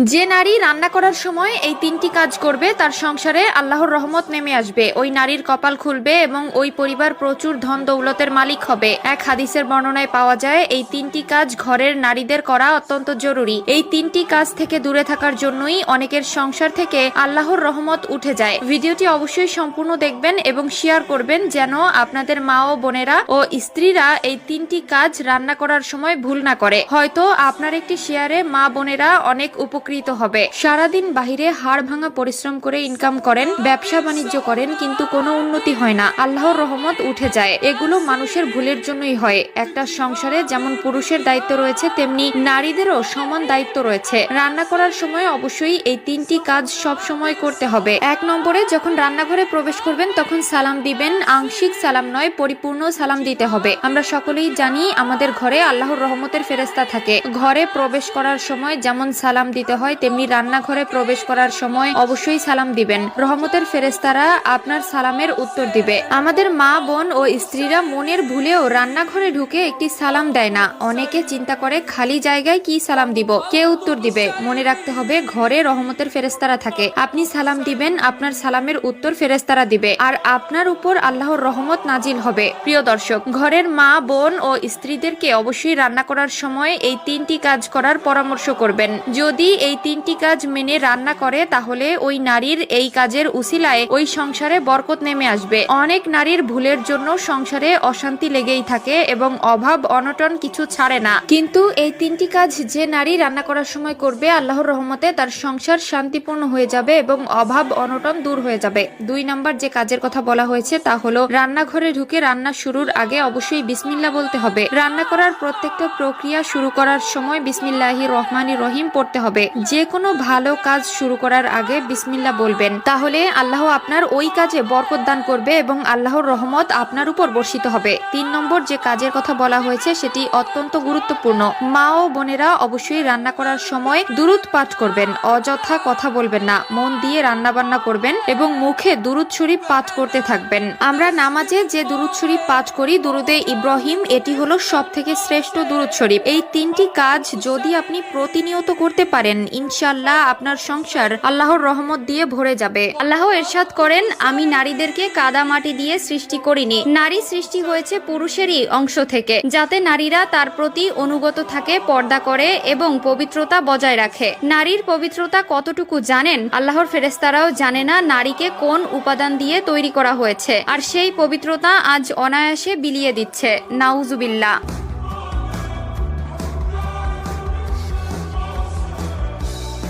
যে নারী রান্না করার সময় এই তিনটি কাজ করবে তার সংসারে আল্লাহর রহমত নেমে আসবে। ওই নারীর কপাল খুলবে এবং ওই পরিবার প্রচুর ধন দৌলতের মালিক হবে। এক হাদিসের বর্ণনায় পাওয়া যায় এই তিনটি কাজ ঘরের নারীদের করা অত্যন্ত জরুরি। এই তিনটি কাজ থেকে দূরে থাকার জন্যই অনেকের সংসার থেকে আল্লাহর রহমত উঠে যায়। ভিডিওটি অবশ্যই সম্পূর্ণ দেখবেন এবং শেয়ার করবেন যেন আপনাদের মা ও বোনেরা ও স্ত্রীরা এই তিনটি কাজ রান্না করার সময় ভুল না করে। হয়তো আপনার একটি শেয়ারে মা বোনেরা অনেক উপকৃত হবে। সারাদিন বাহিরে হাড় ভাঙা পরিশ্রম করে ইনকাম করেন, ব্যবসা বাণিজ্য করেন, কিন্তু কোনো উন্নতি হয় না, আল্লাহর রহমত উঠে যায়। এগুলো মানুষের ভুলের জন্যই হয়। একটা সংসারে যেমন পুরুষের দায়িত্ব রয়েছে তেমনি নারীদেরও সমান দায়িত্ব রয়েছে। রান্না করার সময় অবশ্যই এই তিনটি কাজ সব সময় করতে হবে। 1 নম্বরে যখন রান্নাঘরে প্রবেশ করবেন তখন সালাম দিবেন। আংশিক সালাম নয়, পরিপূর্ণ সালাম দিতে হবে। আমরা সকলেই জানি আমাদের ঘরে আল্লাহর রহমতের ফেরেশতা থাকে। ঘরে প্রবেশ করার সময় যেমন সালাম দিতে হয় তেমনি রান্নাঘরে প্রবেশ করার সময় অবশ্যই সালাম দিবেন। রহমতের ফেরেশতারা আপনার সালামের উত্তর দিবে। আমাদের মা বোন ও স্ত্রীরা মনের ভুলেও রান্নাঘরে ঢুকে একটি সালাম দেয় না। অনেকে চিন্তা করে খালি জায়গায় কি সালাম দিব, কে উত্তর দিবে। মনে রাখতে হবে ঘরে রহমতের ফেরেশতারা থাকে। আপনি সালাম দিবেন, আপনার সালামের উত্তর ফেরেশতারা দিবে আর আপনার উপর আল্লাহর রহমত নাজিল হবে। প্রিয় দর্শক, ঘরের মা বোন ও স্ত্রীদেরকে অবশ্যই রান্না করার সময় এই তিনটি কাজ করার পরামর্শ করবেন। যদি এই তিনটি কাজ মেনে রান্না করে তাহলে ওই নারীর এই কাজের উসিলায় ওই সংসারে বরকত নেমে আসবে। অনেক নারীর ভুলের জন্য সংসারে অশান্তি লেগেই থাকে এবং অভাব অনটন কিছু ছাড়ে না। কিন্তু এই তিনটি কাজ যে নারী রান্না করার সময় করবে আল্লাহর রহমতে তার সংসার শান্তিপূর্ণ হয়ে যাবে এবং অভাব অনটন দূর হয়ে যাবে। 2 নম্বর যে কাজের কথা বলা হয়েছে তা হলো রান্নাঘরে ঢুকে রান্না শুরুর আগে অবশ্যই বিসমিল্লাহ বলতে হবে। রান্না করার প্রত্যেকটা প্রক্রিয়া শুরু করার সময় বিসমিল্লাহির রহমানির রহিম পড়তে হবে। যে কোনো ভালো কাজ শুরু করার আগে বিসমিল্লাহ বলবেন, তাহলে আল্লাহ আপনার ওই কাজে বরকত দান করবে এবং আল্লাহর রহমত আপনার উপর বর্ষিত হবে। 3 নম্বর যে কাজের কথা বলা হয়েছে সেটি অত্যন্ত গুরুত্বপূর্ণ। মা ও বোনেরা অবশ্যই রান্না করার সময় দুরূদ পাঠ করবেন। অযথা কথা বলবেন না, মন দিয়ে রান্না বান্না করবেন এবং মুখে দুরূদ শরীফ পাঠ করতে থাকবেন। আমরা নামাজে যে দুরূদ শরীফ পাঠ করি দুরুদে ইব্রাহিম, এটি হলো সবথেকে শ্রেষ্ঠ দুরূদ শরীফ। এই 3টি কাজ যদি আপনি প্রতিনিয়ত করতে পারেন ইনশাআল্লাহ আপনার সংসার আল্লাহর রহমত দিয়ে ভরে যাবে। আল্লাহ ইরশাদ করেন, আমি নারীদেরকে কাদা মাটি দিয়ে সৃষ্টি করিনি। নারী সৃষ্টি হয়েছে পুরুষেরই অংশ থেকে, যাতে নারীরা তার প্রতি অনুগত থাকে, পর্দা করে এবং পবিত্রতা বজায় রাখে। নারীর পবিত্রতা কতটুকু জানেন? আল্লাহর ফেরেশতারাও জানে না নারীকে কোন উপাদান দিয়ে তৈরি করা হয়েছে, আর সেই পবিত্রতা আজ অনায়াসে বিলিয়ে দিচ্ছে। নাউজুবিল্লাহ।